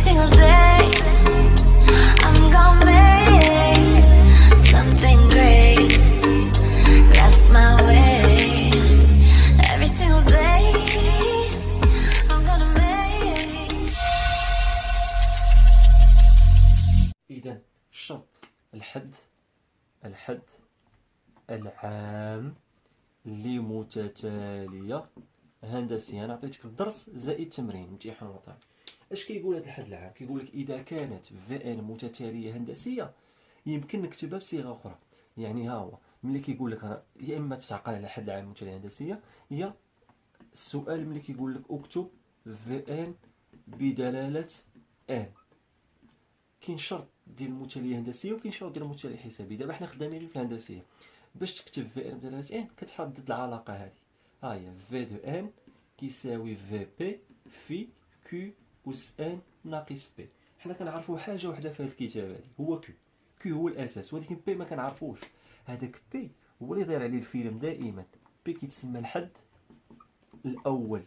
single day I'm gonna make something great. That's my way. Every single day I'm gonna make. إذا شرط الحد العام لمتتالية هندسية. أنا عطيتك الدرس زائد تمرين امتحان وطني. اش كيقول هذا الحد العام؟ كيقول لك إذا كانت في ان متتالية هندسية يمكن نكتبها بصيغة أخرى. يعني ها هو ملي كيقول لك أنا يا إما تتعقل على حد العام متتالية هندسية، يا السؤال ملي كيقول لك اكتب في ان بدلالة ان. كاين شرط ديال المتتالية الهندسية وكاين شرط ديال المتتالية الحسابية. دابا حنا خدامين غير في الهندسية. باش تكتب في ان بدلالة ان كتحدد العلاقة هذه. ها هي في دو ان كيساوي في بي في كيو أس ان ناقص بي. حنا كنعرفوا حاجة وحدة في هذا الكتاب هذه، هو كيو. كيو هو الأساس، ولكن بي ما كنعرفوش. هذاك بي هو اللي داير عليه الفيلم دائما. بي كيتسمى الحد الأول،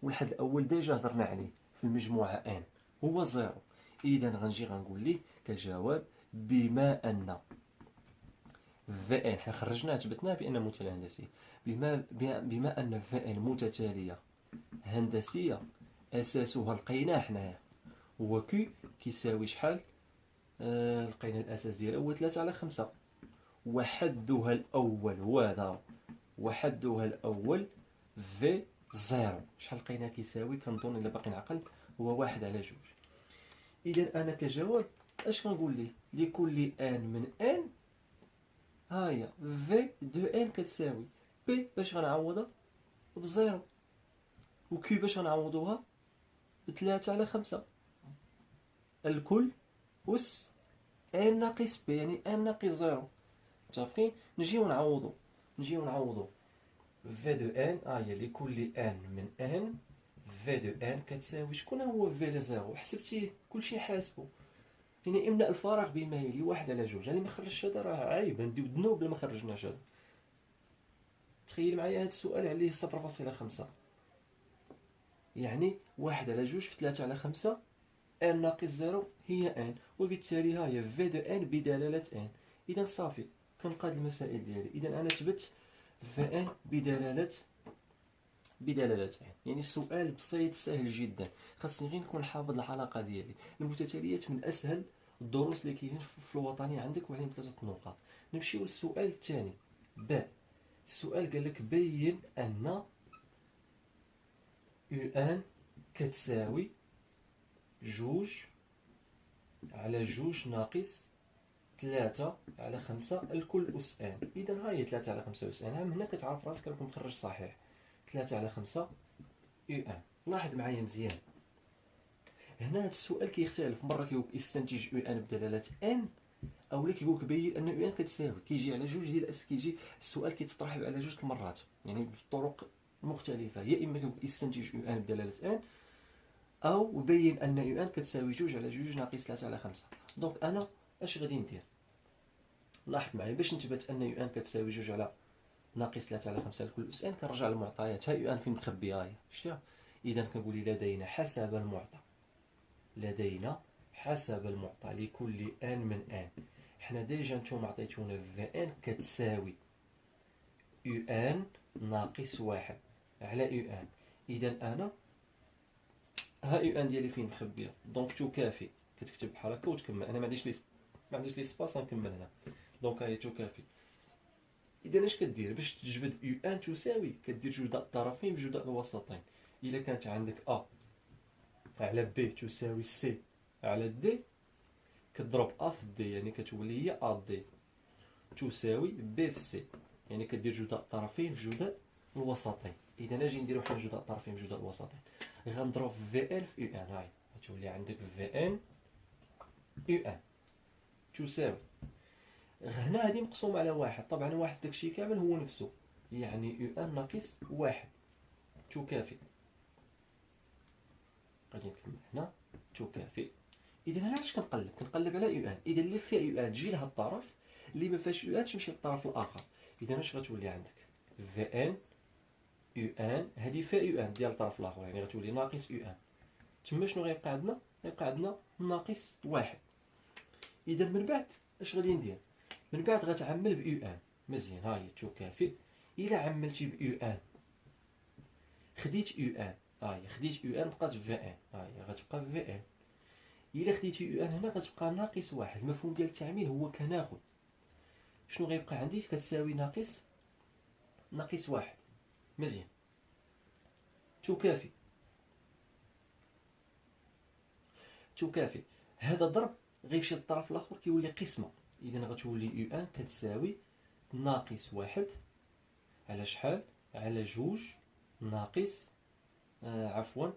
والحد الأول ديجا هضرنا عليه في المجموعة ان هو زيرو. إذا غنجي غنقول ليه كجواب بما أن في ان حنا خرجناه ثبتناه بأن متتالية هندسية. بما أن في ان متتالية هندسية أساسها لقيناه حنايا هو كيو كيساوي شحال؟ لقينا الأساس ديالها هو 3/5 وحدها الأول هو هذا، وحدها الأول في زيرو. شحال لقينا كيساوي؟ كنظن إلا باقي نعقل هو 1/2. إذا أنا كجواب اش كنقول ليه؟ لكل ان من ان ها هي في دو ان كتساوي بي باش غنعوضها بزيرو، وكيو باش غنعوضوها ب3/5 الكل أس ان ناقص بي، يعني ان ناقص زيرو. متفقين؟ نجيو نعوضو في دو ان هي لكل ان من ان في دو ان كتساوي شكون هو في لزيرو؟ حسبتيه كلشي حاسبو. يعني املأ الفراغ بما يلي 1/2. يعني ما خرجش هذا راه عيب، نديو ذنوب بلا ما خرجناش هذا. تخيل معايا هذا السؤال عليه 0.5، يعني 1/2 في 3/5 ان ناقص زيرو هي ان، وبالتالي ها هي في دو ان بدلالة ان. إذا صافي كنقاد المسائل ديالي. إذا أنا ثبت في ان بدلالة ان. يعني السؤال بسيط سهل جدا. خاصني غير نكون حافظ العلاقة ديالي. المتتاليات من أسهل الدروس اللي كاينين في الوطني عندك، وعليهم 3 نقاط. نمشيو للسؤال الثاني. السؤال قال لك بين أن يو ان كتساوي 2/2 ناقص 3/5 الكل أس ان. إذا ها هي 3/5 أس ان. من هنا كتعرف راسك راك مخرج صحيح. 3/5 يو ان. لاحظ معايا مزيان، هنا هذا السؤال كيختلف. مرة كيقول استنتج يو ان بدلالة ان، او لا كيقول لك بين ان يو ان كتساوي. كيجي على جوج ديال كيجي السؤال كيتطرح على جوج المرات، يعني بطرق مختلفة. يا اما كيقول استنتج يو ان بدلالة ان، او بين ان يو ان كتساوي 2/2 ناقص 3/5. دونك انا اش غادي ندير؟ لاحظ معايا باش نثبت ان يو ان كتساوي 2 ناقص 3/5 لكل اس ان كنرجع للمعطيات. ها يو ان فين مخبيه؟ هي شتيها. اذا كنقول لدينا حسب المعطى لكل ان من ان. حنا ديجا نتوما عطيتونا في ان كتساوي يو ان ناقص 1 على يو ان. اذا انا ها يو ان ديالي فين مخبيه؟ دونك تكافي. كتكتب بحال هكا وتكمل. انا ما عنديش لي سباس غنكمل هنا. دونك هاهي تكافي. اذا اش كدير باش تجبد يو ان تساوي؟ كدير جداء الطرفين بجداء الوسطين. الا كانت عندك ا على بي تساوي سي على دي، كتضرب ا في دي، يعني كتولي هي ا دي تساوي بي في سي، يعني كدير جداء الطرفين في جداء الوسطين. اذا اجي نديرو حنا جداء الطرفين في جداء الوسطين، غنضرب في ان في يو ان. هاي غتولي عندك في ان يو ان تساوي هنا هذه مقسومة على 1. طبعا 1 داكشي كامل هو نفسه، يعني يو ان ناقص 1 تكافئ. غادي نكمل هنا تكافئ. اذا انا علاش كنقلب على يو ان؟ اذا اللي فيها يو ان تجي لها الطرف، اللي ما فيهاش يو ان تمشي للطرف الاخر. اذا اش غتولي عندك؟ في ان يو ان هذه فيها يو ان ديال الطرف الاخر، يعني غتولي ناقص يو ان. تما شنو غيبقى عندنا؟ غيبقى عندنا ناقص واحد. اذا من بعد اش غادي ندير؟ من بعد غتعمل ب يو ان. مزيان، ها هي تكافئ. الا عملتي ب يو ان خديت يو ان، ها هي خديت يو ان بقات في ان، ها هي غتبقى في ان. الا خديت يو ان هنا غتبقى ناقص واحد. المفهوم ديال التعميل هو كناخذ شنو غيبقى عندي كتساوي ناقص واحد. مزيان، تكافئ. هذا ضرب غيمشي للطرف الاخر كيولي قسمه. اذا غتولي يو ان كتساوي ناقص واحد على شحال؟ على جوج ناقص عفوا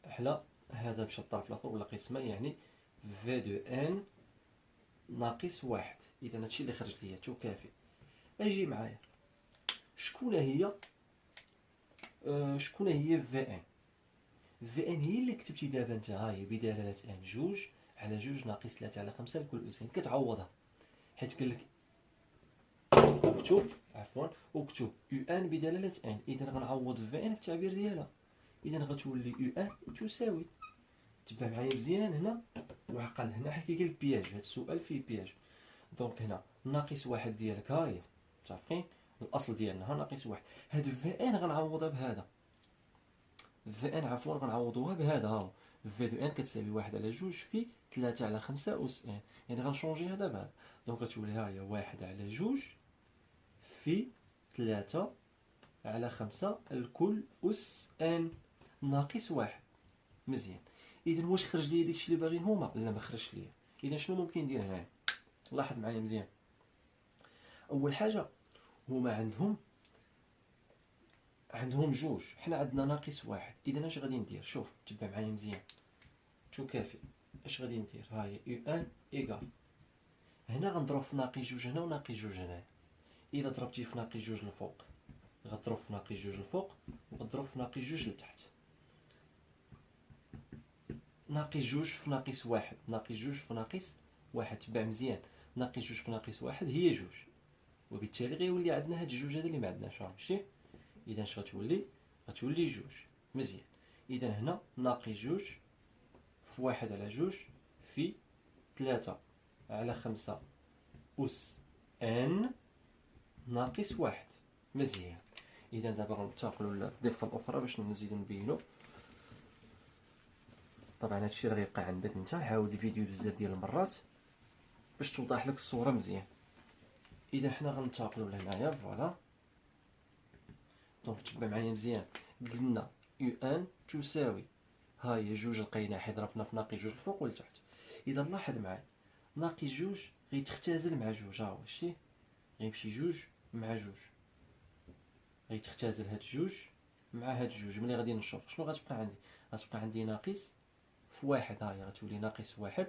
على هذا مشى للطرف الاخر ولا قسمه، يعني في دو ان ناقص واحد. اذا هادشي اللي خرج ليا تكافئ. اجي معايا شكون هي في ان؟ في ان هي اللي كتبتي دابا انت، ها هي بدلاله ان جوج على جوج ناقص 3 على 5 لكل أسين. كتعوضها حيت قال لك اكتب يو ان بدلاله ان. اذا غنعوض في ان بالتعبير ديالها. اذا غتولي يو ان تساوي، تبع معايا مزيان هنا وعقل هنا حيت كيقول لك بياج. هذا السؤال فيه بياج. دونك هنا ناقص واحد ديالك، ها هي متفقين الاصل ديالنا ها ناقص واحد. هاد في ان غنعوضها بهذا، في ان عفوا غنعوضوها بهذا. ها في دو ان كتساوي واحد على جوج في 3 على 5 أس ان. يعني غنشونجي هذا بهذا. دونك غتولي ها هي واحد على جوج في 3 على 5 الكل أس ان ناقص واحد. مزيان. إذا واش خرج لي داكشي اللي باغيين هما؟ لا ما خرجش ليا. إذا شنو ممكن ندير هنايا؟ لاحظ معايا مزيان. أول حاجة هما عندهم جوج، حنا عندنا ناقص واحد. إذا اش غادي ندير؟ شوف تبع معايا مزيان. تكافئ. اش غادي ندير؟ ها هي يو ان إيكال. هنا غنضرب في ناقص جوج هنا وناقص جوج هنايا. إلا ضربتي في ناقص جوج الفوق غتضرب في ناقص جوج الفوق وغتضرب في ناقص جوج لتحت. ناقص جوج في ناقص واحد، ناقص جوج في ناقص واحد. تبع مزيان. ناقص جوج في ناقص واحد هي جوج، وبالتالي غيولي عندنا هاد الجوج هذا اللي ما عندناش، ماشي؟ إذا اش غتولي جوج. مزيان. إذا هنا ناقص جوج في واحد على جوج في 3 على 5 أس ان ناقص واحد. مزيان. إذا دابا غننتقلوا للضفة الأخرى باش نزيدو نبينو. طبعا هادشي راه غيبقى عندك انت، عاود الفيديو بزاف ديال المرات باش توضح لك الصورة مزيان. إذا حنا غننتقلوا لهنايا فوالا. دونك تبع معايا مزيان. قلنا يو ان تساوي، ها هي جوج لقينا حيت ضربنا في ناقص جوج الفوق والتحت. إذا لاحظ معايا ناقص جوج غيتختزل مع جوج، ها هو شتي غيمشي جوج مع جوج، غيتختزل هاد جوج مع هاد جوج. ملي غادي نشوف شنو غتبقى عندي؟ غتبقى عندي ناقص في واحد، ها هي غتولي ناقص واحد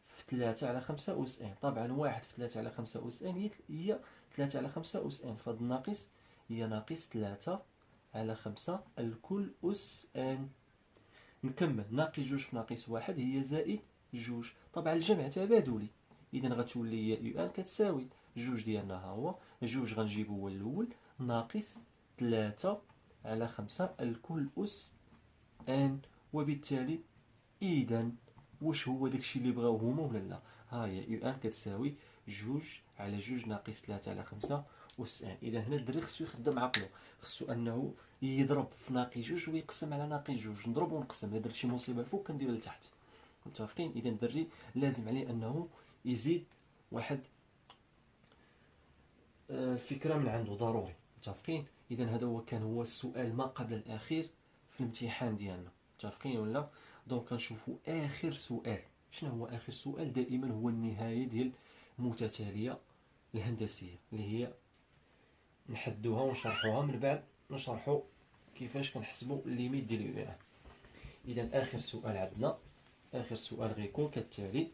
في 3 على 5 أس ان. طبعا واحد في 3 على 5 أس ان هي 3 على 5 أس ان، فهاد الناقص هي ناقص 3 على 5 الكل أس ان. نكمل. ناقص جوج في ناقص واحد هي زائد جوج. طبعا الجمع تبادلي. إذا غتولي يو ان كتساوي جوج ديالنا، ها هو جوج غنجيبو هو الأول ناقص 3 على 5 الكل أس ان. وبالتالي إذا واش هو داكشي اللي بغاو هما ولا لا؟ ها هي يو ان كتساوي جوج على جوج ناقص 3 على 5 أس ان. إذا هنا الدري خصو يخدم عقلو، خصو أنه يضرب في ناقص جوج ويقسم على ناقص جوج. نضرب ونقسم. إلا درت شي مصيبة الفوق كنديرها لتحت. متفقين؟ إذا الدري لازم عليه أنه يزيد واحد الفكرة من عنده ضروري. متفقين؟ إذا هذا هو السؤال ما قبل الأخير في الامتحان ديالنا. متفقين ولا؟ دونك كنشوفوا آخر سؤال. شنو هو آخر سؤال؟ دائما هو النهاية ديال المتتالية الهندسية اللي هي نحدوها ونشرحوها، من بعد نشرحوا كيفاش كنحسبوا الليميت ديال يو ان. إذا آخر سؤال عندنا، آخر سؤال غيكون كالتالي.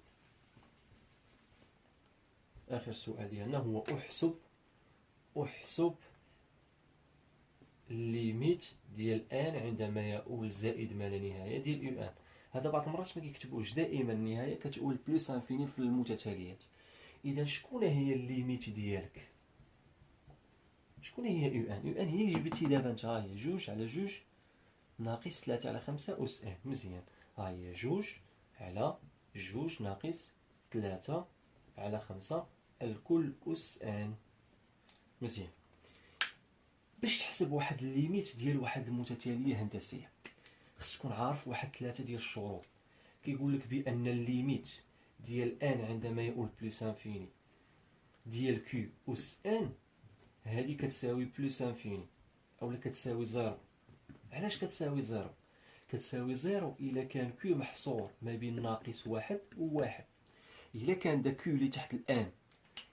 آخر سؤال ديالنا هو أحسب الليميت ديال ان عندما يؤول زائد ما لا نهاية ديال يو ان. هذا بعض المرات ما كيكتبوش، دائما النهاية كتؤول بلوس انفيني في المتتاليات. إذا شكون هي الليميت ديالك؟ شكون هي يو ان؟ يو ان هي جبتي دابا انت، ها هي جوج على جوج ناقص 3 على 5 أس ان. مزيان. ها هي جوج على جوج ناقص 3 على 5 الكل أس ان. مزيان. باش تحسب واحد الليميت ديال واحد المتتالية هندسية خصك تكون عارف واحد 3 ديال الشروط. كيقول لك بأن الليميت ديال ان عندما يؤول بلس انفيني ديال كيو أس ان هذه كتساوي بلس انفيني اولا كتساوي زيرو. علاش كتساوي زيرو؟ كتساوي زيرو إلا كان كيو محصور ما بين ناقص واحد وواحد. إلا كان دا كيو اللي تحت الآن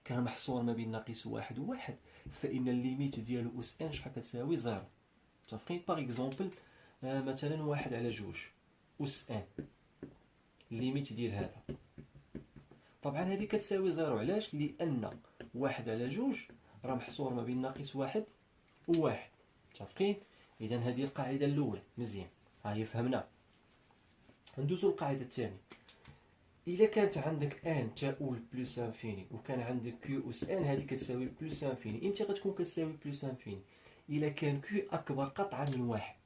كان محصور ما بين ناقص واحد وواحد فإن الليميت ديالو أس ان شحال كتساوي زيرو. متفقين؟ باغ اكزومبل مثلا واحد على جوج أس ان الليميت ديال هذا طبعا هذه كتساوي زيرو. علاش؟ لأن واحد على جوج راه محصور ما بين ناقص واحد وواحد. متفقين؟ إذا هذه القاعدة الأولى. مزيان، ها هي فهمنا. ندوزو للقاعدة الثانية. إلا كانت عندك ان تؤول بلس انفيني وكان عندك كيو أس ان هذه كتساوي بلس انفيني، إمتى غتكون كتساوي بلس انفيني؟ إلا كان كيو أكبر قطعا من واحد.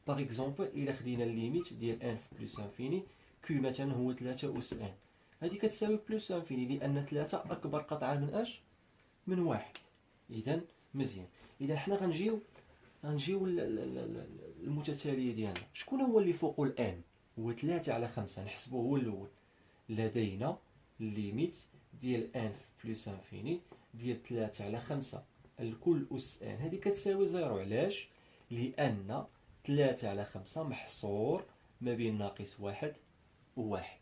باغ اكزومبل إلا خدينا الليميت ديال ان في بلس انفيني كيو مثلا هو 3 أس ان هذه كتساوي بلس انفيني لأن 3 أكبر قطعا من اش؟ من واحد. إذا مزيان. إذا حنا غنجيو المتتالية ديالنا. شكون هو اللي فوقو الآن؟ هو 3 على 5. نحسبوه هو الأول. لدينا الليميت ديال ان في بلس انفيني ديال 3 على 5 الكل أس ان هذه كتساوي زيرو. علاش؟ لأن 3 على 5 محصور ما بين ناقص واحد وواحد.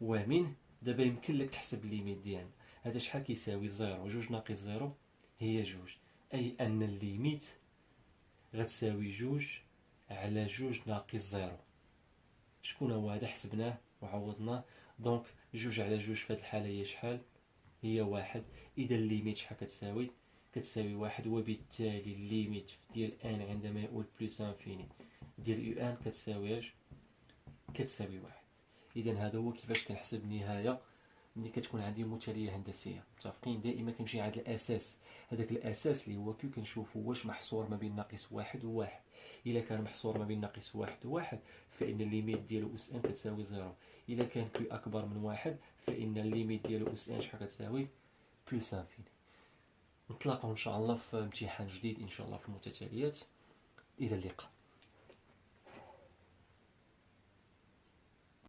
ومنه دابا يمكن لك تحسب الليميت ديالنا. هذا شحال كيساوي زيرو؟ جوج ناقص زيرو هي جوج. أي أن الليميت غتساوي جوج على جوج ناقص زيرو. شكون هو هذا؟ حسبناه وعوضناه. دونك جوج على جوج في هذه الحالة هي شحال؟ هي واحد. إذا الليميت شحال كتساوي؟ كتساوي واحد. وبالتالي الليميت ديال ان عندما يؤول بلس انفيني ديال يو ان كتساوي اش؟ كتساوي واحد. إذا هذا هو كيفاش كنحسب النهاية ملي كتكون عندي متتالية هندسية. متفقين؟ دائما كنمشي عند الأساس. هذاك الأساس اللي هو كيو كنشوفو واش محصور ما بين ناقص واحد وواحد. إلا كان محصور ما بين ناقص واحد وواحد فإن الليميت ديالو أس ان كتساوي زيرو. إلا كان كيو أكبر من واحد فإن الليميت ديالو أس ان شحال كتساوي؟ بلس انفيني. نتلاقاو إن شاء الله في امتحان جديد إن شاء الله في المتتاليات. إلى اللقاء.